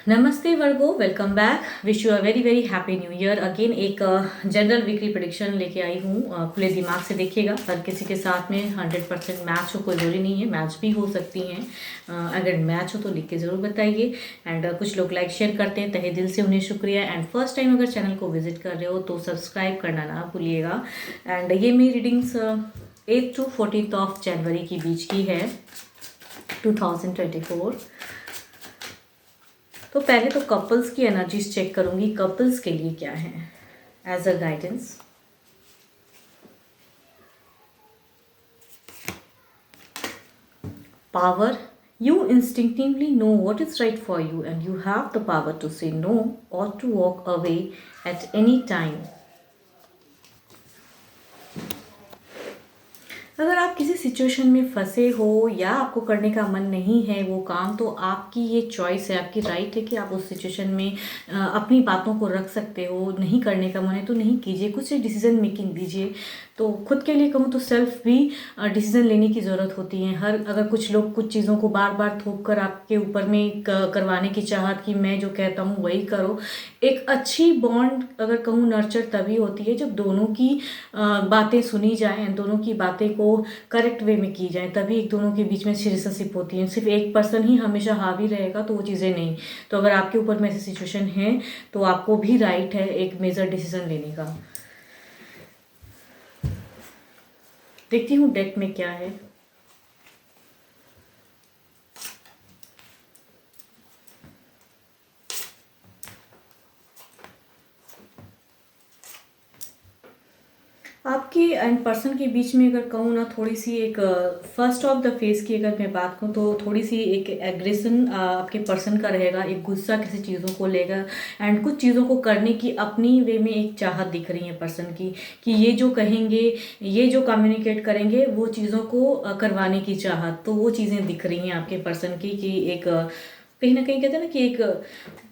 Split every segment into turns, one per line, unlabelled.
नमस्ते Virgo, welcome back. Wish you a very very happy new year again. एक general weekly prediction लेके आई हूँ। खुले दिमाग से देखिएगा। हर किसी के साथ में 100% मैच हो, कोई ज़रूरी नहीं है, मैच भी हो सकती हैं। अगर मैच हो तो लिख के ज़रूर बताइए। एंड कुछ लोग लाइक शेयर करते हैं, तहे दिल से उन्हें शुक्रिया। एंड फर्स्ट टाइम अगर चैनल को विजिट कर रहे हो तो सब्सक्राइब करना ना भूलिएगा। एंड ये मेरी रीडिंग्स 8 to 14 ऑफ जनवरी के बीच की है, 2024। तो पहले तो कपल्स की एनर्जीज चेक करूंगी, कपल्स के लिए क्या है as a guidance. Power, you instinctively know what is right for you and you have the power to say no or to walk away at any time. अगर आप किसी situation में फंसे हो या आपको करने का मन नहीं है वो काम, तो आपकी ये चॉइस है, आपकी राइट है कि आप उस सिचुएशन में अपनी बातों को रख सकते हो। नहीं करने का मन है तो नहीं कीजिए, कुछ डिसीजन मेकिंग दीजिए। तो खुद के लिए कहूँ तो सेल्फ भी डिसीजन लेने की ज़रूरत होती है। अगर कुछ लोग कुछ चीज़ों को बार बार थोप कर आपके ऊपर में करवाने की चाहत कि मैं जो कहता हूँ वही करो। एक अच्छी बॉन्ड अगर कहूँ नर्चर तभी होती है जब दोनों की बातें सुनी जाएं, दोनों की बातें को करेक्ट वे में की जाए, तभी एक दोनों के बीच में अच्छी रिलेशनशिप होती है। सिर्फ एक पर्सन ही हमेशा हावी रहेगा तो वो चीज़ें नहीं। तो अगर आपके ऊपर में ऐसी सिचुएशन है तो आपको भी राइट है एक मेजर डिसीजन लेने का। देखती हूँ डेक में क्या है। आपके एंड पर्सन के बीच में अगर कहूँ ना, थोड़ी सी एक फर्स्ट ऑफ द फेज की अगर मैं बात करूँ तो थोड़ी सी एक एग्रेशन आपके पर्सन का रहेगा, एक गुस्सा किसी चीज़ों को लेकर। एंड कुछ चीज़ों को करने की अपनी वे में एक चाहत दिख रही है पर्सन की, कि ये जो कहेंगे, ये जो कम्युनिकेट करेंगे वो चीज़ों को करवाने की चाहत। तो वो चीज़ें दिख रही हैं आपके पर्सन की कि एक कहीं ना कहीं कहते हैं ना कि एक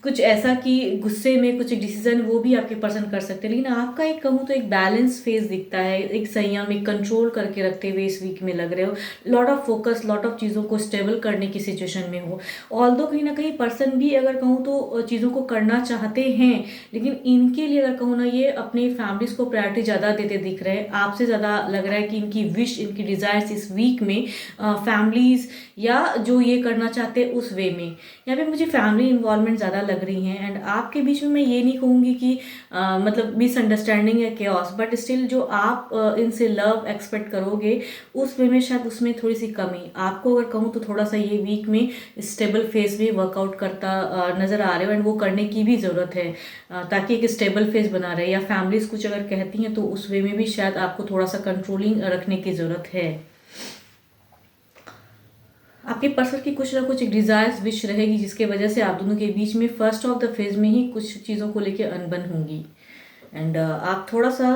कुछ ऐसा कि गुस्से में कुछ डिसीजन वो भी आपके पर्सन कर सकते हैं। लेकिन आपका एक कहूँ तो एक बैलेंस फेज दिखता है, एक संयम, एक कंट्रोल करके रखते हुए इस वीक में लग रहे हो। Lot of focus, lot of चीज़ों को स्टेबल करने की सिचुएशन में हो। ऑल्दो कहीं ना कहीं पर्सन भी अगर कहूँ तो चीज़ों को करना चाहते हैं, लेकिन इनके लिए अगर कहूँ ना ये अपने फैमिलीज को प्रायोरिटी ज़्यादा देते दिख रहे हैं। आपसे ज़्यादा लग रहा है कि इनकी विश, इनकी डिज़ायर्स इस वीक में फैमिलीज या जो ये करना चाहते हैं उस वे में, यहाँ पे मुझे फैमिली इन्वॉल्वमेंट ज़्यादा लग रही है। एंड आपके बीच में मैं ये नहीं कहूँगी कि मतलब मिसअंडरस्टैंडिंग या केओस, बट स्टिल जो आप इनसे लव एक्सपेक्ट करोगे उस वे में शायद उसमें थोड़ी सी कमी आपको अगर कहूँ तो थोड़ा सा ये वीक में स्टेबल फेज भी वर्कआउट करता नज़र आ रहे हो। एंड वो करने की भी ज़रूरत है ताकि एक स्टेबल फेज बना रहे। या फैमिलीज कुछ अगर कहती हैं तो उस वे में भी शायद आपको थोड़ा सा कंट्रोलिंग रखने की ज़रूरत है। आपके पर्सन की कुछ ना कुछ एक डिज़ायर्स विश रहेगी जिसके वजह से आप दोनों के बीच में फर्स्ट ऑफ द फेज में ही कुछ चीज़ों को लेकर अनबन होंगी। एंड आप थोड़ा सा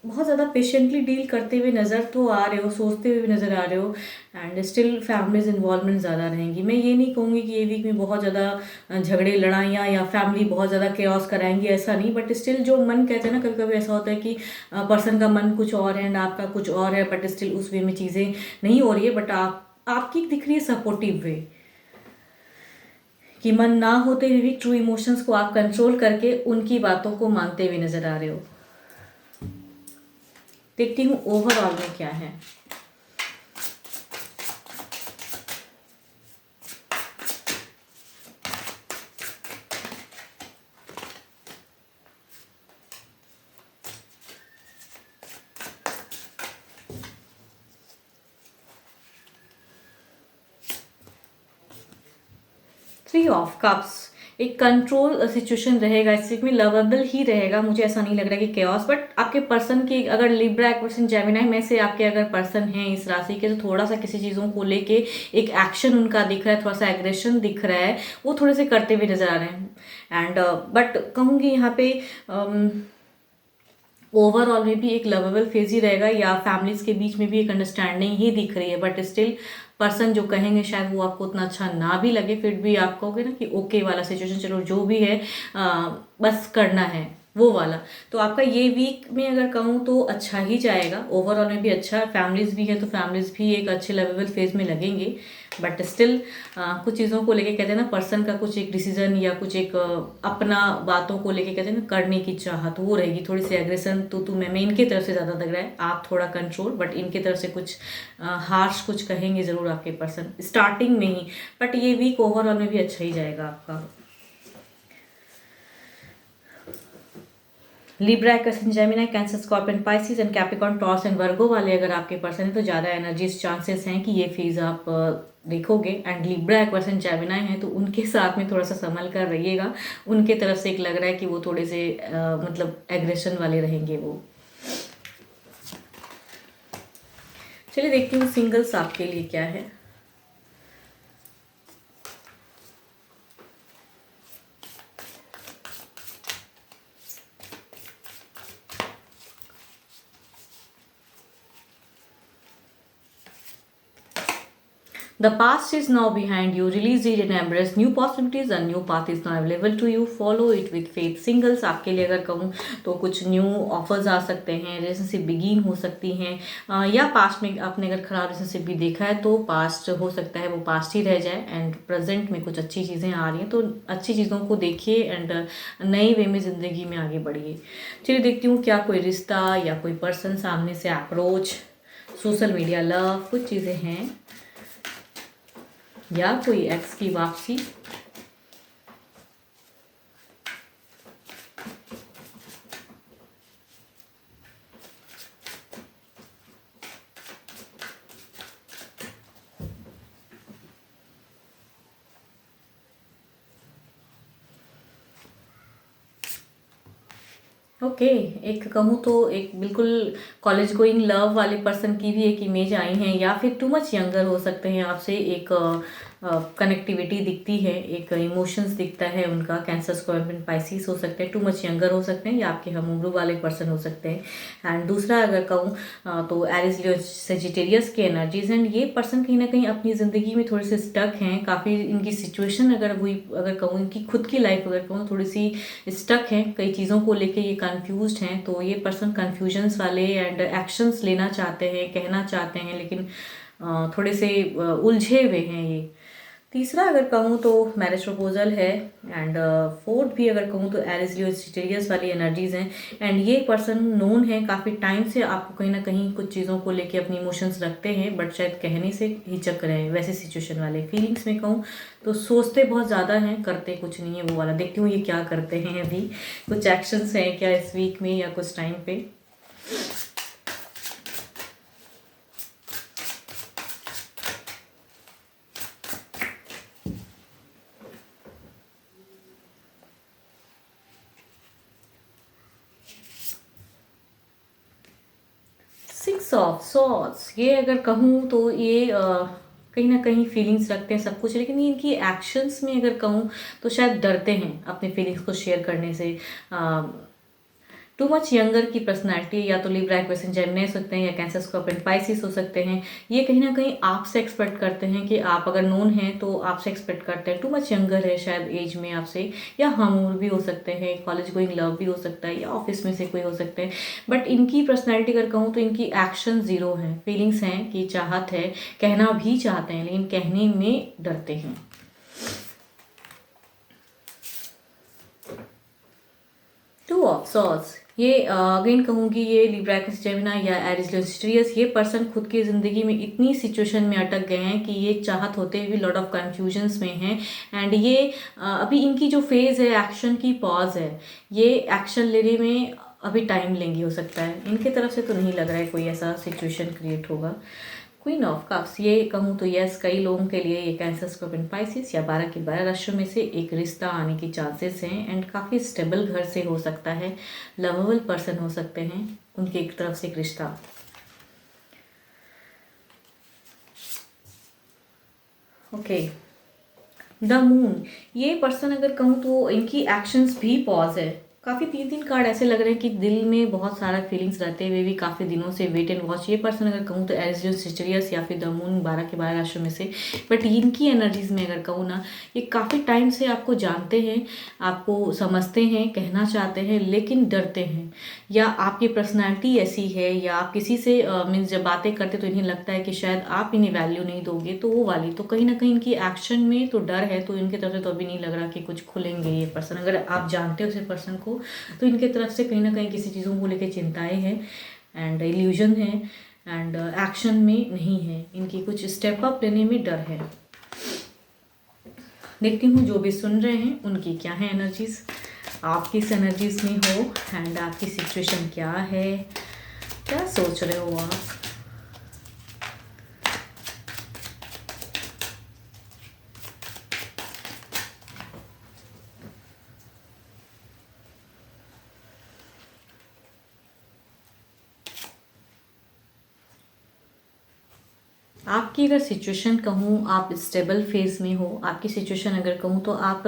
बहुत ज़्यादा पेशेंटली डील करते हुए नज़र तो आ रहे हो, सोचते हुए भी नज़र आ रहे हो। एंड स्टिल फैमिलीज इन्वॉल्वमेंट ज़्यादा रहेंगी। मैं ये नहीं कहूँगी कि ये वीक में बहुत ज़्यादा झगड़े, लड़ाइयाँ या फैमिली बहुत ज़्यादा केओस कराएंगी, ऐसा नहीं। बट स्टिल जो मन कहते हैं ना, कभी कभी ऐसा होता है कि पर्सन का मन कुछ और है एंड आपका कुछ और है, बट स्टिल उस वे में चीज़ें नहीं हो रही है। बट आपकी दिख रही है सपोर्टिव वे, कि मन ना होते हुए भी ट्रू इमोशंस को आप कंट्रोल करके उनकी बातों को मानते हुए नजर आ रहे हो। देखती हूँ ओवरऑल में क्या है। 3 ऑफ कप्स, एक कंट्रोल सिचुएशन रहेगा इस वीक में, लवेबल ही रहेगा। मुझे ऐसा नहीं लग रहा कि केओस। बट आपके पर्सन की अगर लिब्रा, एक्वेरियस, जेमिनी में से आपके अगर पर्सन हैं इस राशि के, तो थोड़ा सा किसी चीज़ों को लेके एक एक्शन उनका दिख रहा है, थोड़ा सा एग्रेशन दिख रहा है, वो थोड़े से करते हुए नजर आ रहे हैं। एंड बट कहूँगी यहाँ पे ओवरऑल में भी एक लवेबल फेज ही रहेगा, या फैमिलीज के बीच में भी एक अंडरस्टैंडिंग ही दिख रही है। बट स्टिल पर्सन जो कहेंगे शायद वो आपको उतना अच्छा ना भी लगे, फिर भी आप कहोगे ना कि ओके वाला सिचुएशन, चलो जो भी है बस करना है। वो वाला। तो आपका ये वीक में अगर कहूँ तो अच्छा ही जाएगा, ओवरऑल में भी अच्छा, फैमिलीज भी है तो फैमिलीज भी एक अच्छे लेवल फेज में लगेंगे। बट स्टिल कुछ चीज़ों को लेके कहते हैं ना, पर्सन का कुछ एक डिसीजन या कुछ एक अपना बातों को लेके कहते हैं ना करने की चाहत वो रहेगी, थोड़ी सी एग्रेशन तो तुम्हें मैं इनकी तरफ से ज़्यादा लग रहा है, आप थोड़ा कंट्रोल, बट इनकी तरफ से कुछ हार्श कुछ कहेंगे ज़रूर आपके पर्सन स्टार्टिंग में ही। बट ये वीक ओवरऑल में भी अच्छा ही जाएगा आपका। Libra, Aquarius, Gemini, cancer, scorpion, Pisces and Capricorn, taurus and वर्गो वाले अगर आपके पर्सन है तो ज़्यादा एनर्जीज चांसेस हैं कि ये फेज आप देखोगे। And Libra, Aquarius and Gemini हैं तो उनके साथ में थोड़ा सा संभल कर रहिएगा, उनके तरफ से एक लग रहा है कि वो थोड़े से मतलब एग्रेशन वाले रहेंगे वो। चलिए देखती हूँ सिंगल्स आपके लिए क्या है। The past is now behind you. Release it and embrace new possibilities. A new path is now available to you. Follow it with faith. Singles आपके लिए अगर कहूँ तो कुछ न्यू ऑफर्स आ सकते हैं, रिलेशनशिप बिगिन हो सकती हैं, या पास्ट में आपने अगर खराब रिलेशनशिप भी देखा है तो पास्ट हो सकता है वो पास्ट ही रह जाए एंड प्रेजेंट में कुछ अच्छी चीज़ें आ रही हैं, तो अच्छी चीज़ों को देखिए एंड नई वे में ज़िंदगी में आगे बढ़िए। चलिए देखती हूँ क्या कोई रिश्ता या कोई पर्सन सामने से अप्रोच, सोशल मीडिया लव, कुछ चीज़ें हैं या कोई एक्स की वापसी। ओके एक कहूँ तो एक बिल्कुल कॉलेज गोइंग लव वाले पर्सन की भी एक इमेज आई है, या फिर टू मच यंगर हो सकते हैं आपसे, एक कनेक्टिविटी दिखती है, एक इमोशंस दिखता है उनका। कैंसर, स्कॉर्पियन, पाइसिस हो सकते हैं, टू मच यंगर हो सकते हैं या आपके हम उम्र वाले पर्सन हो सकते हैं। एंड दूसरा अगर कहूँ तो एरिस, लियो, सेजिटेरियस की एनर्जीज। एंड ये पर्सन कहीं ना कहीं अपनी ज़िंदगी में थोड़े से स्टक हैं, काफ़ी इनकी सिचुएशन अगर वही अगर कहूँ इनकी खुद की लाइफ अगर कहूँ थोड़ी सी स्टक है, कई चीज़ों को लेके ये कंफ्यूज्ड हैं। तो ये पर्सन कंफ्यूजन्स वाले एंड एक्शंस लेना चाहते हैं, कहना चाहते हैं, लेकिन थोड़े से उलझे हुए हैं ये। तीसरा अगर कहूँ तो मैरिज प्रपोजल है। एंड फोर्थ भी अगर कहूँ तो एरिस, लियो, सेजिटेरियस वाली एनर्जीज हैं। एंड ये पर्सन नोन है, काफ़ी टाइम से आपको कहीं ना कहीं कुछ चीज़ों को लेके अपनी इमोशंस रखते हैं, बट शायद कहने से हिचक रहे हैं, वैसे सिचुएशन वाले। फीलिंग्स में कहूँ तो सोचते बहुत ज़्यादा हैं, करते कुछ नहीं है वो वाला। देखती हूँ ये क्या करते हैं, अभी कुछ एक्शंस हैं क्या इस वीक में या कुछ टाइम पे। सिक्स ऑफ सॉर्ड्स, ये अगर कहूँ तो ये कहीं ना कहीं फीलिंग्स रखते हैं सब कुछ, लेकिन ये इनकी एक्शंस में अगर कहूँ तो शायद डरते हैं अपने फीलिंग्स को शेयर करने से। टू मच यंगर की पर्सनैलिटी, या तो लिब्रा, एक्वेरियस, जेमिनी हो सकते हैं या कैंसर, स्कॉर्पियन, पाइसिस हो सकते हैं। ये कहीं ना कहीं आपसे एक्सपेक्ट करते हैं कि आप अगर नोन हैं तो आपसे एक्सपेक्ट करते हैं। टू मच यंगर है शायद एज में आपसे, या हम उम्र भी हो सकते हैं, कॉलेज गोइंग लव भी हो सकता है, या ऑफिस में से कोई हो सकते हैं। बट इनकी पर्सनैलिटी अगर कहूँ तो इनकी एक्शन ज़ीरो है, फीलिंग्स हैं कि चाहत है, कहना भी चाहते हैं लेकिन कहने में डरते हैं। टू ऑफ सॉर्ड्स, ये अगेन कहूँगी ये लिब्रा, एक्वेरियस, जेमिनी या एरिस, लियो, सेजिटेरियस, ये पर्सन खुद की ज़िंदगी में इतनी सिचुएशन में अटक गए हैं कि ये चाहत होते हुए लॉट ऑफ कन्फ्यूजन्स में हैं। एंड ये अभी इनकी जो फेज़ है एक्शन की पॉज है, ये एक्शन लेने में अभी टाइम लेंगे हो सकता है। इनके तरफ से तो नहीं लग रहा है कोई ऐसा सिचुएशन क्रिएट होगा। क्वीन ऑफ कप्स, ये कहूँ तो यस, कई लोगों के लिए ये कैंसर, स्कॉर्पियन, पाइसिस या 12 के 12 राशियों में से एक रिश्ता आने की चांसेस हैं। एंड काफ़ी स्टेबल घर से हो सकता है, लवेबल पर्सन हो सकते हैं, उनकी एक तरफ से एक रिश्ता। ओके द मून, ये पर्सन अगर कहूँ तो इनकी एक्शंस भी पॉज है, काफ़ी 3-3 कार्ड ऐसे लग रहे हैं कि दिल में बहुत सारा फीलिंग्स रहते हुए भी काफ़ी दिनों से वेट एंड वॉच। ये पर्सन अगर कहूँ तो एरिजियन सिचुरियस या फिर द मून 12 के 12 राशियों में से, बट इनकी एनर्जीज में अगर कहूँ ना, ये काफ़ी टाइम से आपको जानते हैं, आपको समझते हैं, कहना चाहते हैं, लेकिन डरते हैं, या आपकी पर्सनैलिटी ऐसी है, या आप किसी से मीन्स जब बातें करते तो इन्हें लगता है कि शायद आप इन्हें वैल्यू नहीं दोगे, तो वो वाली तो कहीं ना कहीं इनकी एक्शन में तो डर है। तो इनके तरफ से तो अभी नहीं लग रहा कि कुछ खुलेंगे ये पर्सन। अगर आप जानते हो उस पर्सन को तो इनके तरफ से कहीं ना कहीं किसी चीज़ों को लेकर चिंताएं हैं एंड इल्यूजन है एंड एक्शन में नहीं है। इनकी कुछ स्टेप अप लेने में डर है। देखती हूँ जो भी सुन रहे हैं उनकी क्या है एनर्जीज, आप किस एनर्जीज में हो एंड आपकी सिचुएशन क्या है, क्या सोच रहे हो आप। आपकी अगर सिचुएशन कहूँ, आप स्टेबल फेज में हो। आपकी सिचुएशन अगर कहूँ तो आप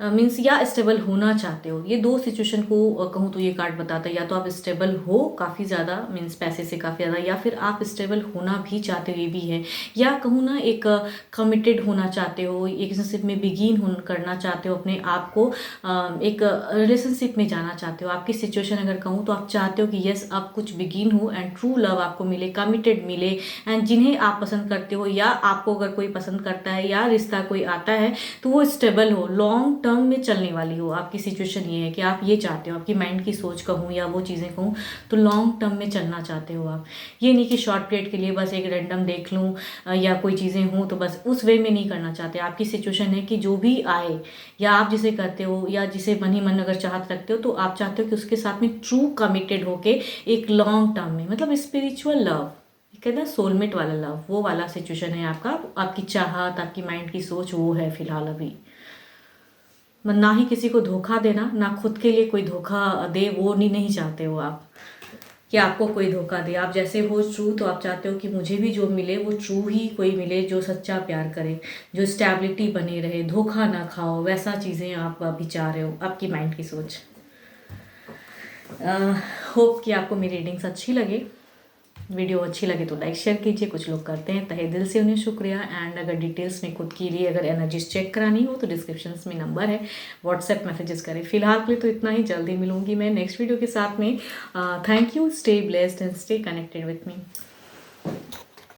मीन्स या स्टेबल होना चाहते हो। ये दो सिचुएशन को कहूँ तो ये कार्ड बताता है, या तो आप स्टेबल हो काफ़ी ज़्यादा मीन्स पैसे से काफ़ी ज़्यादा, या फिर आप स्टेबल होना भी चाहते हो, ये भी है। या कहूँ ना एक कमिटेड होना चाहते हो, एक रिलेशनशिप में बिगिन करना चाहते हो, अपने आप को एक रिलेशनशिप में जाना चाहते हो। आपकी सिचुएशन अगर कहूँ तो आप चाहते हो कि यस अब कुछ बिगिन हो एंड ट्रू लव आपको मिले, कमिटेड मिले, एंड जिन्हें आप पसंद करते हो, या आपको अगर कोई पसंद करता है या रिश्ता कोई आता है तो वो स्टेबल हो, लॉन्ग टर्म में चलने वाली हो। आपकी सिचुएशन ये है कि आप ये चाहते हो, आपकी माइंड की सोच कहूँ या वो चीज़ें कहूँ तो लॉन्ग टर्म में चलना चाहते हो आप। ये नहीं कि शॉर्ट पीरियड के लिए बस एक रैंडम देख लूँ या कोई चीज़ें हों तो बस उस वे में नहीं करना चाहते। आपकी सिचुएशन है कि जो भी आए या आप जिसे करते हो या जिसे मन ही मन अगर चाहत रखते हो तो आप चाहते हो कि उसके साथ में ट्रू कमिटेड होके एक लॉन्ग टर्म में, मतलब स्पिरिचुअल लव, कहते हैं सोलमेट वाला लव, वो वाला सिचुएशन है आपका। आपकी चाहत, आपकी माइंड की सोच वो है फिलहाल अभी। ना ही किसी को धोखा देना, ना खुद के लिए कोई धोखा दे, वो नहीं चाहते हो आप कि आपको कोई धोखा दे। आप जैसे हो ट्रू तो आप चाहते हो कि मुझे भी जो मिले वो ट्रू ही कोई मिले, जो सच्चा प्यार करे, जो स्टेबिलिटी बने रहे, धोखा ना खाओ, वैसा चीज़ें आप अभी चाह रहे हो। आपकी माइंड की सोच। होप कि आपको मेरी रीडिंग्स अच्छी लगे। वीडियो अच्छी लगे तो लाइक शेयर कीजिए। कुछ लोग करते हैं, तहे दिल से उन्हें शुक्रिया। एंड अगर डिटेल्स में खुद के लिए अगर एनर्जीज चेक करानी हो तो डिस्क्रिप्शन में नंबर है, व्हाट्सएप मैसेजेस करें। फिलहाल के लिए तो इतना ही, जल्दी मिलूंगी मैं नेक्स्ट वीडियो के साथ में। Thank you, stay blessed and stay connected with me.